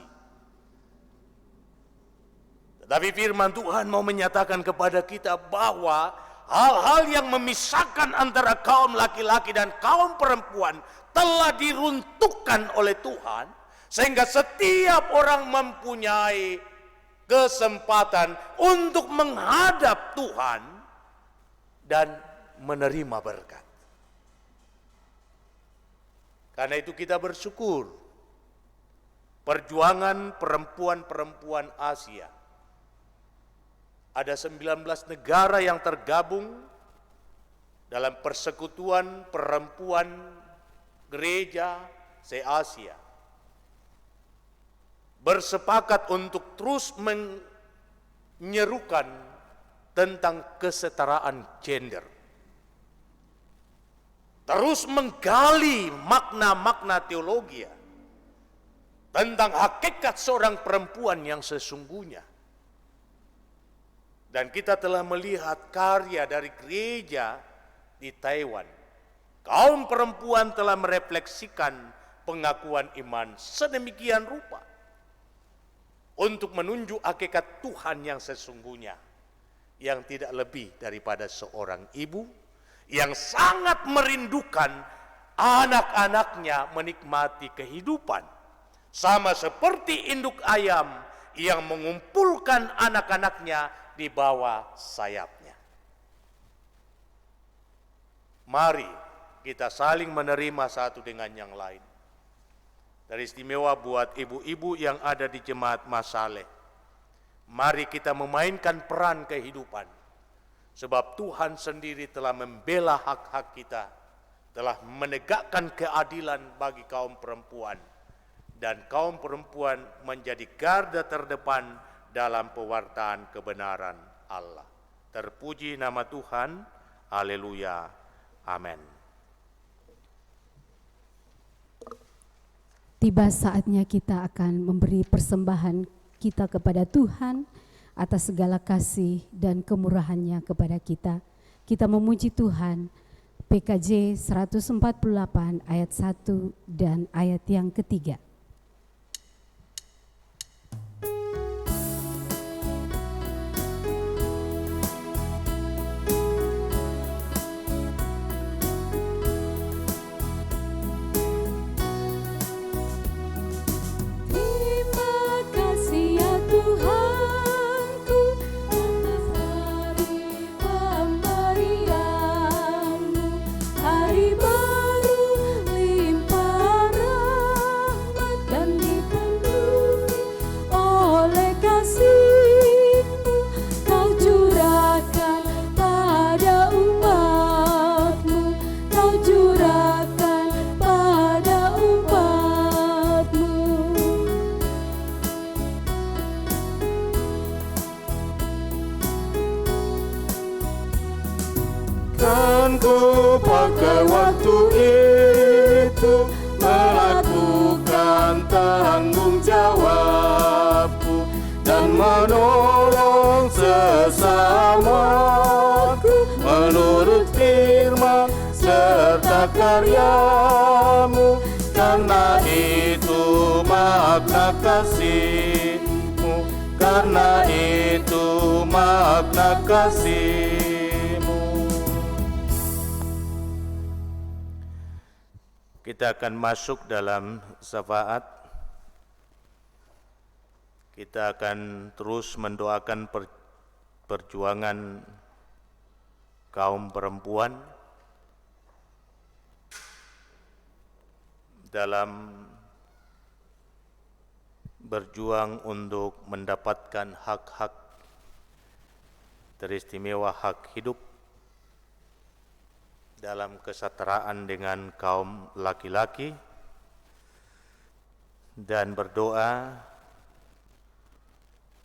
Tetapi firman Tuhan mau menyatakan kepada kita bahwa hal-hal yang memisahkan antara kaum laki-laki dan kaum perempuan telah diruntuhkan oleh Tuhan, sehingga setiap orang mempunyai kesempatan untuk menghadap Tuhan dan menerima berkat. Karena itu kita bersyukur perjuangan perempuan-perempuan Asia. Ada 19 negara yang tergabung dalam persekutuan perempuan gereja se-Asia. Bersepakat untuk terus menyerukan tentang kesetaraan gender. Terus menggali makna-makna teologi tentang hakikat seorang perempuan yang sesungguhnya. Dan kita telah melihat karya dari gereja di Taiwan. Kaum perempuan telah merefleksikan pengakuan iman sedemikian rupa untuk menunjuk hakikat Tuhan yang sesungguhnya, yang tidak lebih daripada seorang ibu yang sangat merindukan anak-anaknya menikmati kehidupan, sama seperti induk ayam yang mengumpulkan anak-anaknya di bawah sayapnya. Mari kita saling menerima satu dengan yang lain. Dari istimewa buat ibu-ibu yang ada di Jemaat Masaleh, mari kita memainkan peran kehidupan, sebab Tuhan sendiri telah membela hak-hak kita, telah menegakkan keadilan bagi kaum perempuan, dan kaum perempuan menjadi garda terdepan dalam pewartaan kebenaran Allah. Terpuji nama Tuhan, haleluya, amin. Tiba saatnya kita akan memberi persembahan kita kepada Tuhan atas segala kasih dan kemurahannya kepada kita. Kita memuji Tuhan. PKJ 148 ayat 1 dan ayat yang ketiga. Pakai waktu itu melakukan tanggung jawabku dan menolong sesamaku menurut firman serta karyamu. Karena itu makna kasihmu, karena itu makna kasihmu. Kita akan masuk dalam syafaat. Kita akan terus mendoakan perjuangan kaum perempuan dalam berjuang untuk mendapatkan hak-hak teristimewa hak hidup dalam kesetaraan dengan kaum laki-laki, dan berdoa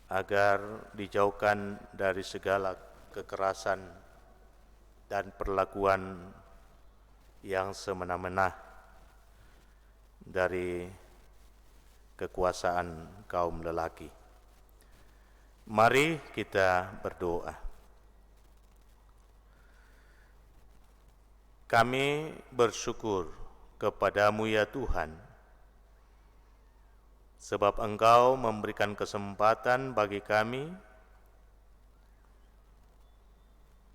agar dijauhkan dari segala kekerasan dan perlakuan yang semena-mena dari kekuasaan kaum lelaki. Mari kita berdoa. Kami bersyukur kepadamu ya Tuhan, sebab Engkau memberikan kesempatan bagi kami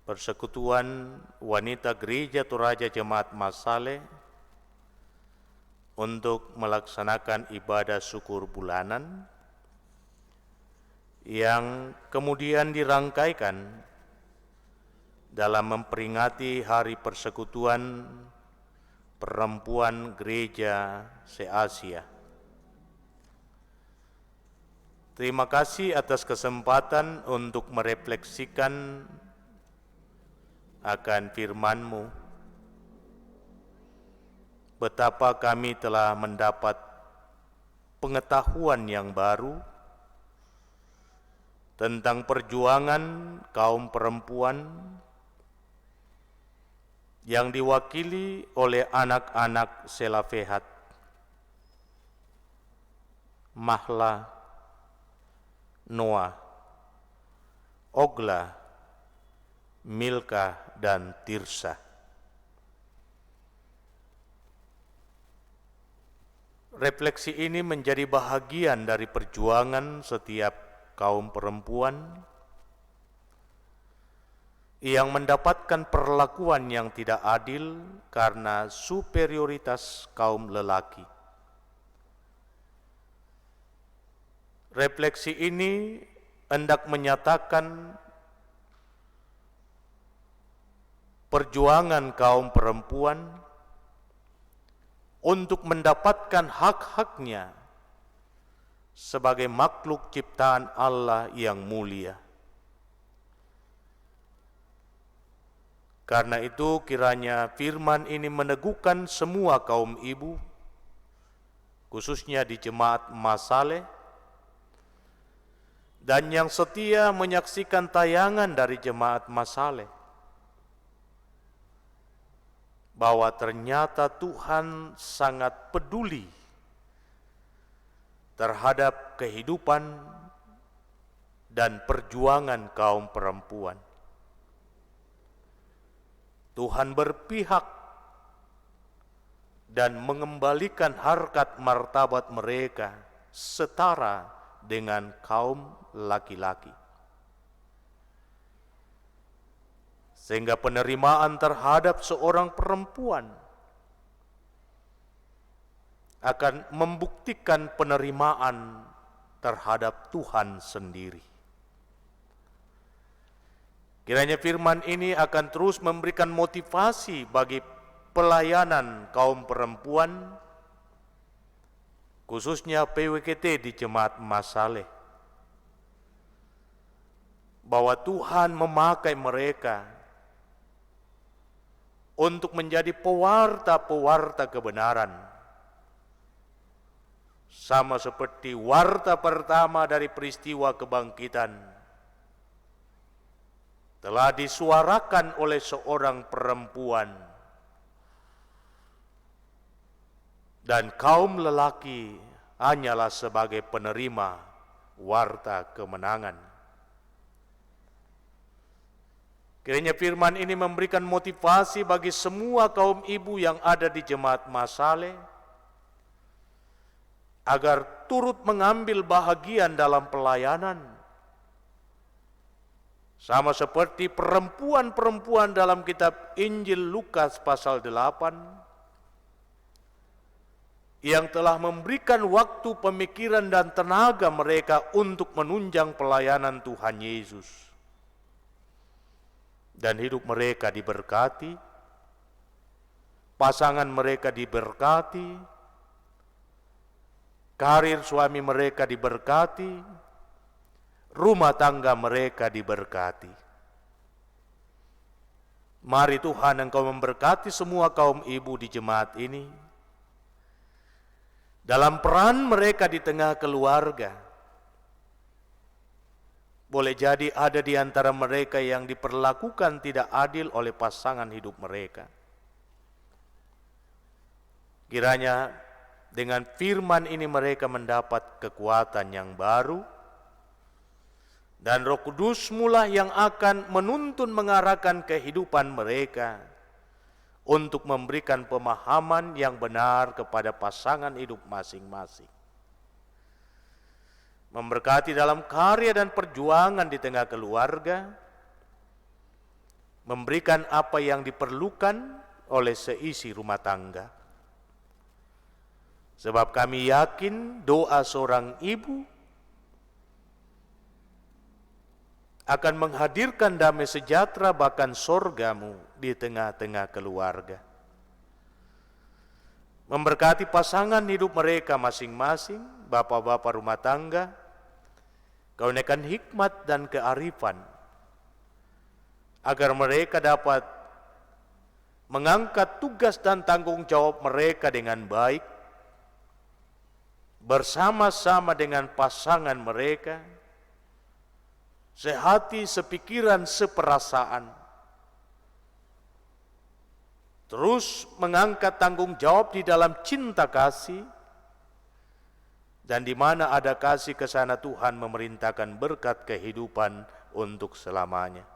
Persekutuan Wanita Gereja Toraja Jemaat Masale untuk melaksanakan ibadah syukur bulanan yang kemudian dirangkaikan dalam memperingati Hari Persekutuan Perempuan Gereja se-Asia. Terima kasih atas kesempatan untuk merefleksikan akan firman-Mu. Betapa kami telah mendapat pengetahuan yang baru tentang perjuangan kaum perempuan yang diwakili oleh anak-anak Selafehat, Mahla, Noah, Ogla, Milka, dan Tirsa. Refleksi ini menjadi bahagian dari perjuangan setiap kaum perempuan yang mendapatkan perlakuan yang tidak adil karena superioritas kaum lelaki. Refleksi ini hendak menyatakan perjuangan kaum perempuan untuk mendapatkan hak-haknya sebagai makhluk ciptaan Allah yang mulia. Karena itu kiranya firman ini meneguhkan semua kaum ibu, khususnya di Jemaat Masale, dan yang setia menyaksikan tayangan dari Jemaat Masale, bahwa ternyata Tuhan sangat peduli terhadap kehidupan dan perjuangan kaum perempuan. Tuhan berpihak dan mengembalikan harkat martabat mereka setara dengan kaum laki-laki. Sehingga penerimaan terhadap seorang perempuan akan membuktikan penerimaan terhadap Tuhan sendiri. Kiranya firman ini akan terus memberikan motivasi bagi pelayanan kaum perempuan, khususnya PWKT di Jemaat Masale, bahwa Tuhan memakai mereka untuk menjadi pewarta-pewarta kebenaran, sama seperti warta pertama dari peristiwa kebangkitan telah disuarakan oleh seorang perempuan, dan kaum lelaki hanyalah sebagai penerima warta kemenangan. Kiranya firman ini memberikan motivasi bagi semua kaum ibu yang ada di Jemaat Masale agar turut mengambil bahagian dalam pelayanan, sama seperti perempuan-perempuan dalam kitab Injil Lukas pasal 8 yang telah memberikan waktu, pemikiran, dan tenaga mereka untuk menunjang pelayanan Tuhan Yesus. Dan hidup mereka diberkati, pasangan mereka diberkati, karir suami mereka diberkati, rumah tangga mereka diberkati. Mari Tuhan Engkau memberkati semua kaum ibu di jemaat ini, dalam peran mereka di tengah keluarga. Boleh jadi ada di antara mereka yang diperlakukan tidak adil oleh pasangan hidup mereka. Kiranya dengan firman ini mereka mendapat kekuatan yang baru, dan Roh Kudus mula yang akan menuntun mengarahkan kehidupan mereka untuk memberikan pemahaman yang benar kepada pasangan hidup masing-masing. Memberkati dalam karya dan perjuangan di tengah keluarga, memberikan apa yang diperlukan oleh seisi rumah tangga. Sebab kami yakin doa seorang ibu akan menghadirkan damai sejahtera bahkan sorgamu di tengah-tengah keluarga. Memberkati pasangan hidup mereka masing-masing, bapak-bapak rumah tangga, karuniakan hikmat dan kearifan, agar mereka dapat mengangkat tugas dan tanggung jawab mereka dengan baik, bersama-sama dengan pasangan mereka, sehati, sepikiran, seperasaan, terus mengangkat tanggung jawab di dalam cinta kasih, dan di mana ada kasih ke sana Tuhan memerintahkan berkat kehidupan untuk selamanya.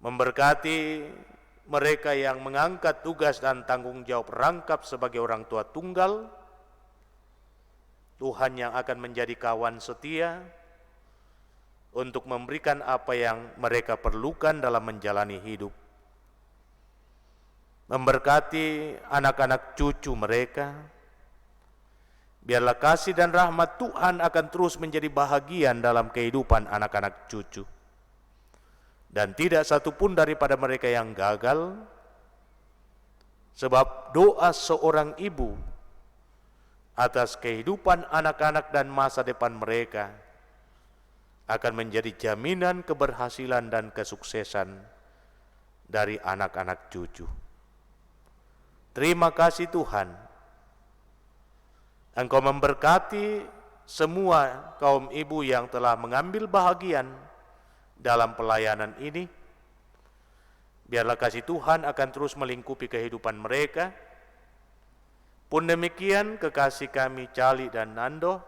Memberkati mereka yang mengangkat tugas dan tanggung jawab rangkap sebagai orang tua tunggal, Tuhan yang akan menjadi kawan setia untuk memberikan apa yang mereka perlukan dalam menjalani hidup. Memberkati anak-anak cucu mereka, biarlah kasih dan rahmat Tuhan akan terus menjadi bahagian dalam kehidupan anak-anak cucu. Dan tidak satupun daripada mereka yang gagal, sebab doa seorang ibu atas kehidupan anak-anak dan masa depan mereka akan menjadi jaminan keberhasilan dan kesuksesan dari anak-anak cucu. Terima kasih Tuhan, Engkau memberkati semua kaum ibu yang telah mengambil bahagian dalam pelayanan ini. Biarlah kasih Tuhan akan terus melingkupi kehidupan mereka. Pun demikian kekasih kami Cali dan Nando,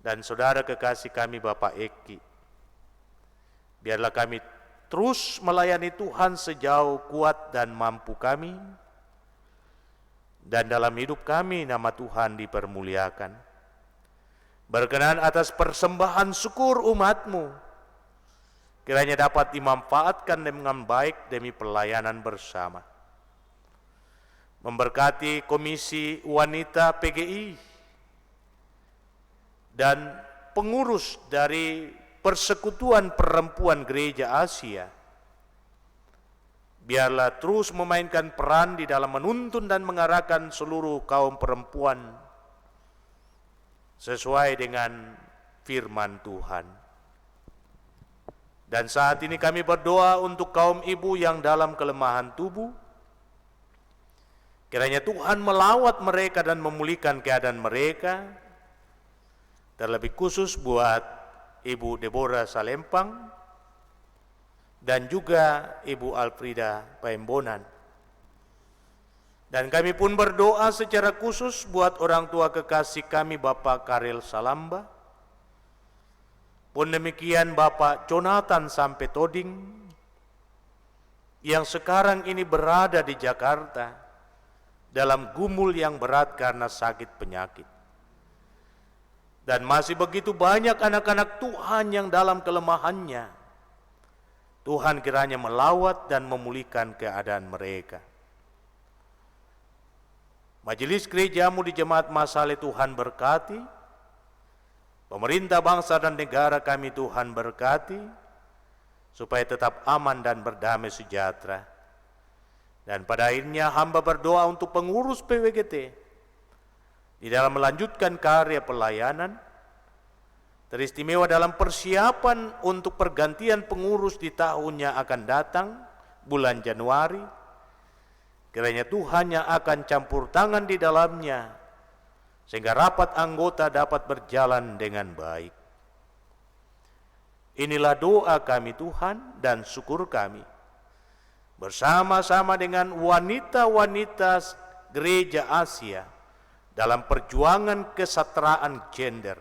dan saudara kekasih kami Bapak Eki. Biarlah kami terus melayani Tuhan sejauh kuat dan mampu kami, dan dalam hidup kami nama Tuhan dipermuliakan. Berkenan atas persembahan syukur umat-Mu, kiranya dapat dimanfaatkan dengan baik demi pelayanan bersama. Memberkati Komisi Wanita PGI dan pengurus dari Persekutuan Perempuan Gereja Asia, biarlah terus memainkan peran di dalam menuntun dan mengarahkan seluruh kaum perempuan sesuai dengan firman Tuhan. Dan saat ini kami berdoa untuk kaum ibu yang dalam kelemahan tubuh. Kiranya Tuhan melawat mereka dan memulihkan keadaan mereka. Terlebih khusus buat Ibu Deborah Salempang dan juga Ibu Alfrida Paembonan. Dan kami pun berdoa secara khusus buat orang tua kekasih kami Bapak Karel Salamba. Pun demikian Bapak Jonathan Sampai Toding yang sekarang ini berada di Jakarta dalam gumul yang berat karena sakit penyakit. Dan masih begitu banyak anak-anak Tuhan yang dalam kelemahannya. Tuhan kiranya melawat dan memulihkan keadaan mereka. Majelis gerejamu di Jemaat Masale Tuhan berkati. Pemerintah bangsa dan negara kami Tuhan berkati. Supaya tetap aman dan berdamai sejahtera. Dan pada akhirnya hamba berdoa untuk pengurus PWGT. Di dalam melanjutkan karya pelayanan. teristimewa dalam persiapan untuk pergantian pengurus di tahunnya akan datang, bulan Januari. Kiranya Tuhan yang akan campur tangan di dalamnya, sehingga rapat anggota dapat berjalan dengan baik. Inilah doa kami Tuhan dan syukur kami, bersama-sama dengan wanita-wanita Gereja Asia dalam perjuangan kesetaraan gender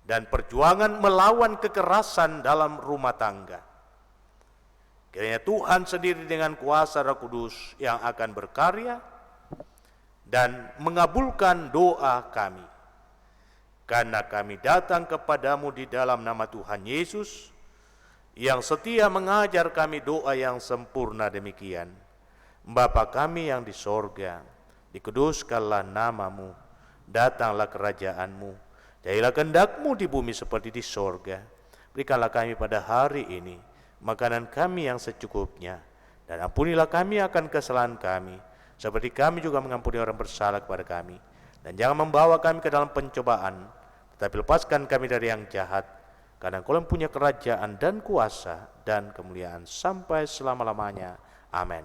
dan perjuangan melawan kekerasan dalam rumah tangga. Kiranya Tuhan sendiri dengan kuasa Roh Kudus yang akan berkarya dan mengabulkan doa kami. Karena kami datang kepadamu di dalam nama Tuhan Yesus, yang setia mengajar kami doa yang sempurna demikian. Bapa kami yang di sorga, dikuduskanlah namamu, datanglah kerajaanmu, jadilah kehendak-Mu di bumi seperti di sorga. Berikanlah kami pada hari ini makanan kami yang secukupnya, dan ampunilah kami akan kesalahan kami, seperti kami juga mengampuni orang bersalah kepada kami. Dan jangan membawa kami ke dalam pencobaan, tetapi lepaskan kami dari yang jahat, karena Engkau punya kerajaan dan kuasa dan kemuliaan sampai selama-lamanya. Amin.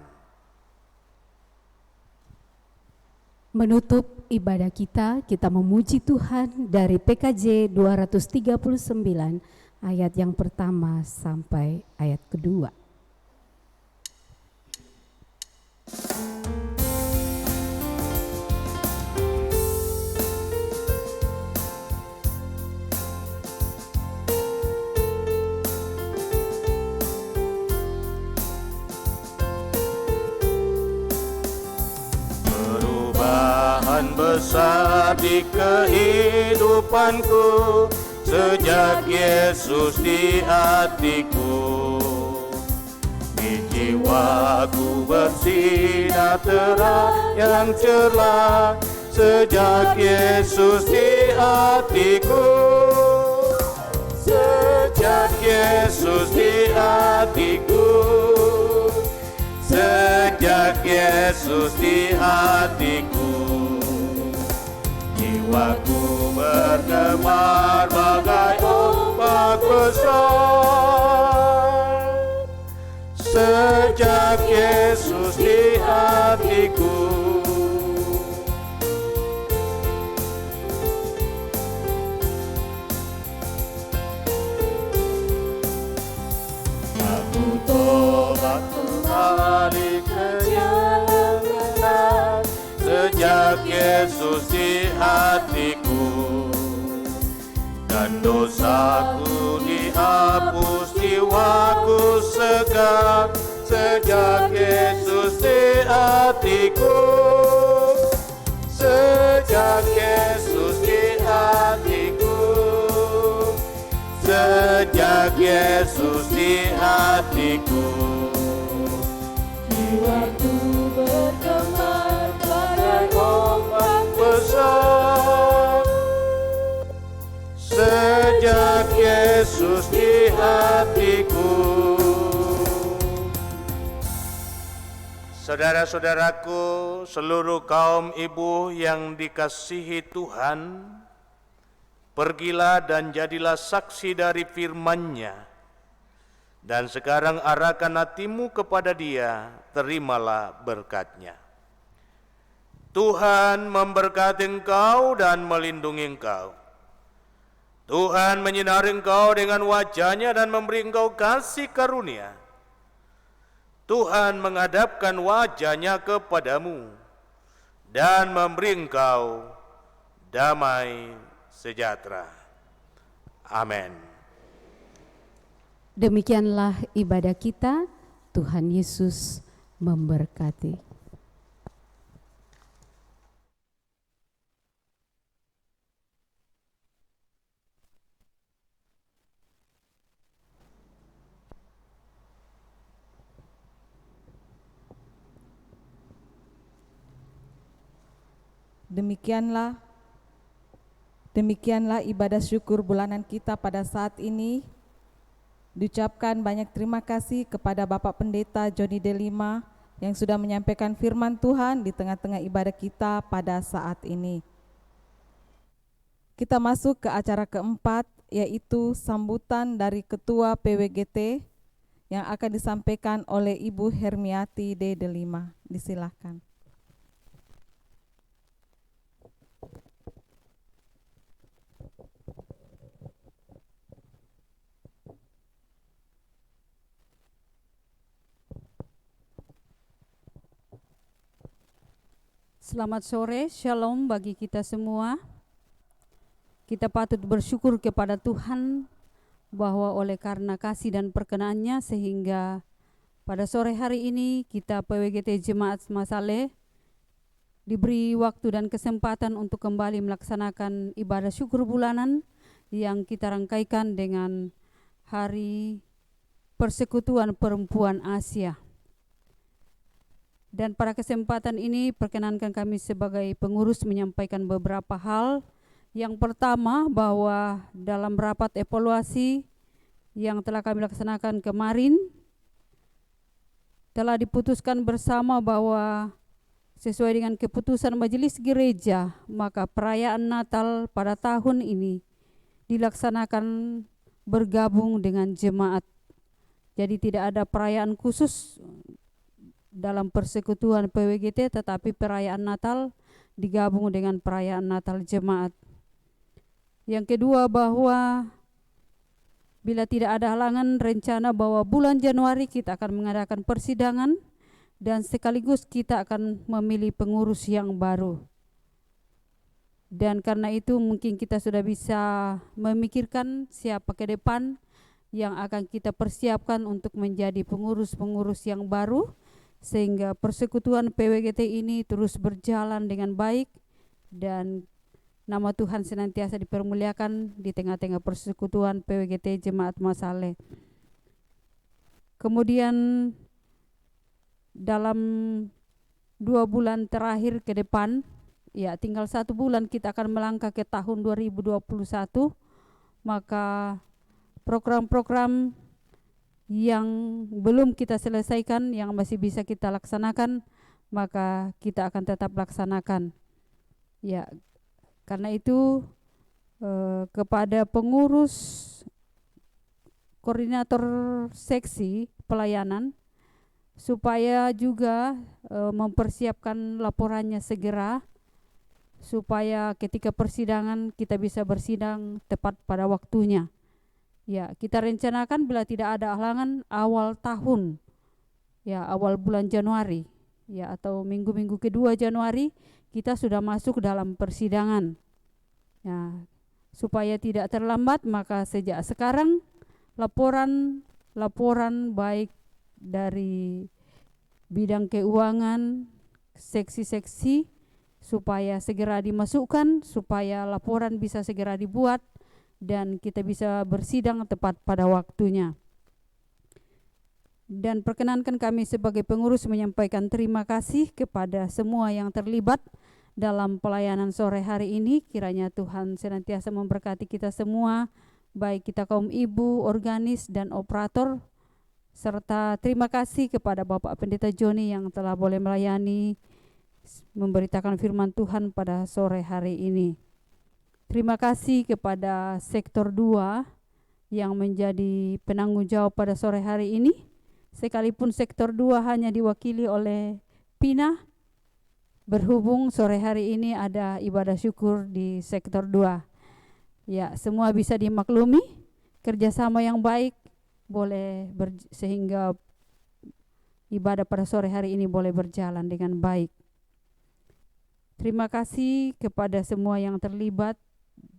Menutup ibadah kita memuji Tuhan dari PKJ 239 ayat yang pertama sampai ayat kedua. Besar di kehidupanku sejak Yesus di hatiku. Di jiwaku bersinar terang yang cerah sejak Yesus di hatiku. Sejak Yesus di hatiku. Sejak Yesus di hatiku. Jiwaku bergemar bagai ombak besar sejak Yesus di hatiku. Aku tobat kembali ke jalan benar sejak Yesus di hatiku, dan dosaku dihapus, jiwaku segar sejak Yesus di hatiku. Sejak Yesus di hatiku. Sejak Yesus di hatiku. Jiwaku bergemar bagai ombak besar sejak Yesus di hatiku. Saudara-saudaraku, seluruh kaum ibu yang dikasihi Tuhan, pergilah dan jadilah saksi dari firman-Nya. Dan sekarang arahkan hatimu kepada Dia, terimalah berkat-Nya. Tuhan memberkati engkau dan melindungi engkau. Tuhan menyinari engkau dengan wajah-Nya dan memberi engkau kasih karunia. Tuhan menghadapkan wajah-Nya kepadamu dan memberi engkau damai sejahtera. Amin. Demikianlah ibadah kita. Tuhan Yesus memberkati. Demikianlah ibadah syukur bulanan kita pada saat ini. Diucapkan banyak terima kasih kepada Bapak Pendeta Joni Delima yang sudah menyampaikan firman Tuhan di tengah-tengah ibadah kita pada saat ini. Diucapkan banyak terima kasih kepada Bapak Pendeta Joni Delima yang sudah menyampaikan firman Tuhan di tengah-tengah ibadah kita pada saat ini. Diucapkan banyak terima kasih kepada Bapak Pendeta Joni Delima yang sudah menyampaikan firman Tuhan di tengah-tengah ibadah kita pada saat ini. Kita masuk ke acara keempat, yaitu sambutan dari Ketua PWGT yang akan disampaikan oleh Ibu Hermiati D. Delima. Disilakan. Selamat sore, shalom bagi kita semua. Kita patut bersyukur kepada Tuhan bahwa oleh karena kasih dan perkenaannya sehingga pada sore hari ini kita PWGT Jemaat Masale diberi waktu dan kesempatan untuk kembali melaksanakan ibadah syukur bulanan yang kita rangkaikan dengan Hari Persekutuan Perempuan Asia. Dan pada kesempatan ini perkenankan kami sebagai pengurus menyampaikan beberapa hal. Yang pertama, bahwa dalam rapat evaluasi yang telah kami laksanakan kemarin telah diputuskan bersama bahwa sesuai dengan keputusan Majelis Gereja, maka perayaan Natal pada tahun ini dilaksanakan bergabung dengan jemaat. Jadi tidak ada perayaan khusus dalam persekutuan PWGT, tetapi perayaan Natal digabung dengan perayaan Natal jemaat. Yang kedua, bahwa bila tidak ada halangan, rencana bahwa bulan Januari kita akan mengadakan persidangan dan sekaligus kita akan memilih pengurus yang baru. Dan karena itu mungkin kita sudah bisa memikirkan siapa ke depan yang akan kita persiapkan untuk menjadi pengurus-pengurus yang baru, sehingga persekutuan PWGT ini terus berjalan dengan baik dan nama Tuhan senantiasa dipermuliakan di tengah-tengah persekutuan PWGT Jemaat Masale. Kemudian dalam 2 bulan terakhir ke depan, ya tinggal 1 bulan kita akan melangkah ke tahun 2021, maka program-program yang belum kita selesaikan, yang masih bisa kita laksanakan, maka kita akan tetap laksanakan. Ya, karena itu kepada pengurus koordinator seksi pelayanan supaya juga mempersiapkan laporannya segera, supaya ketika persidangan kita bisa bersidang tepat pada waktunya. Ya, kita rencanakan bila tidak ada halangan awal tahun, ya awal bulan Januari, ya atau minggu-minggu kedua Januari kita sudah masuk dalam persidangan. Ya, supaya tidak terlambat, maka sejak sekarang laporan baik dari bidang keuangan, seksi-seksi, supaya segera dimasukkan, supaya laporan bisa segera dibuat dan kita bisa bersidang tepat pada waktunya. Dan perkenankan kami sebagai pengurus menyampaikan terima kasih kepada semua yang terlibat dalam pelayanan sore hari ini. Kiranya Tuhan senantiasa memberkati kita semua, baik kita kaum ibu, organis, dan operator. Serta terima kasih kepada Bapak Pendeta Joni yang telah boleh melayani, memberitakan firman Tuhan pada sore hari ini. Terima kasih kepada sektor 2 yang menjadi penanggung jawab pada sore hari ini. Sekalipun sektor 2 hanya diwakili oleh Pina, berhubung sore hari ini ada ibadah syukur di sektor 2. Ya, semua bisa dimaklumi, kerjasama yang baik boleh sehingga ibadah pada sore hari ini boleh berjalan dengan baik. Terima kasih kepada semua yang terlibat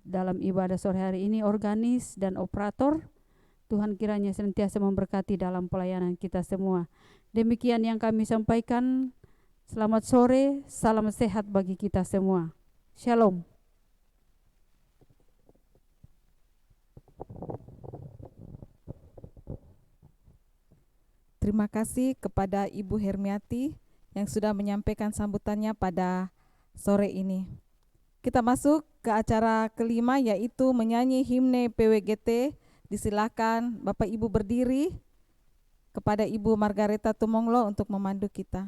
dalam ibadah sore hari ini, organis dan operator. Tuhan kiranya senantiasa memberkati dalam pelayanan kita semua. Demikian yang kami sampaikan. Selamat sore, salam sehat bagi kita semua. Shalom. Terima kasih kepada Ibu Hermiati yang sudah menyampaikan sambutannya pada sore ini. Kita masuk ke acara kelima, yaitu menyanyi himne PWGT. Disilakan Bapak Ibu berdiri, kepada Ibu Margareta Tumonglo untuk memandu kita.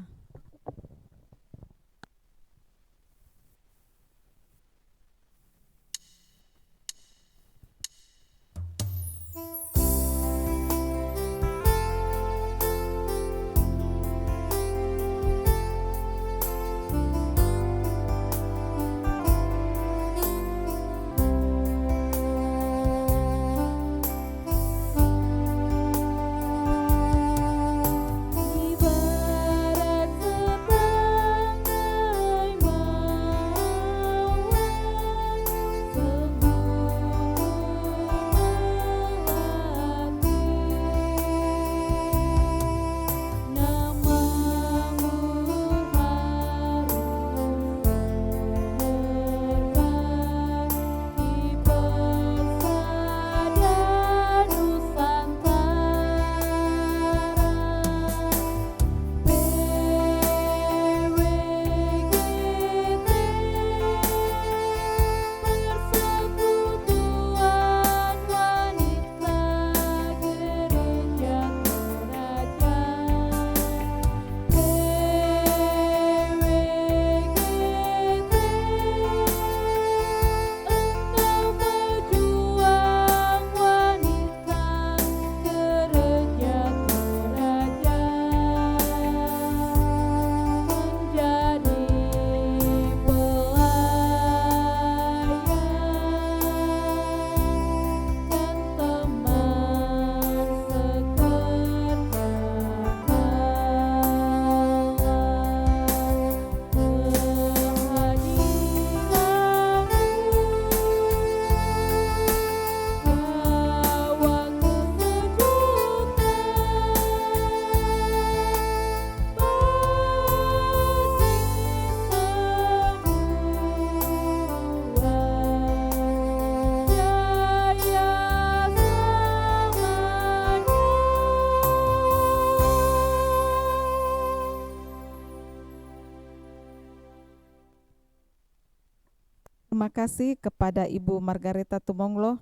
terima kasih kepada Ibu Margareta Tumonglo.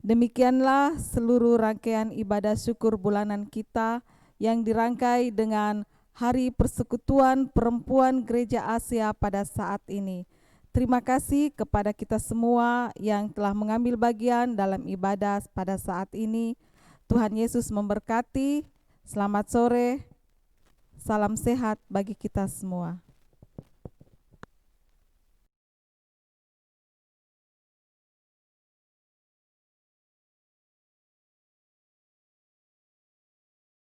Demikianlah seluruh rangkaian ibadah syukur bulanan kita yang dirangkai dengan Hari Persekutuan Perempuan Gereja Asia pada saat ini. Terima kasih kepada kita semua yang telah mengambil bagian dalam ibadah pada saat ini. Tuhan Yesus memberkati. Selamat sore. Salam sehat bagi kita semua.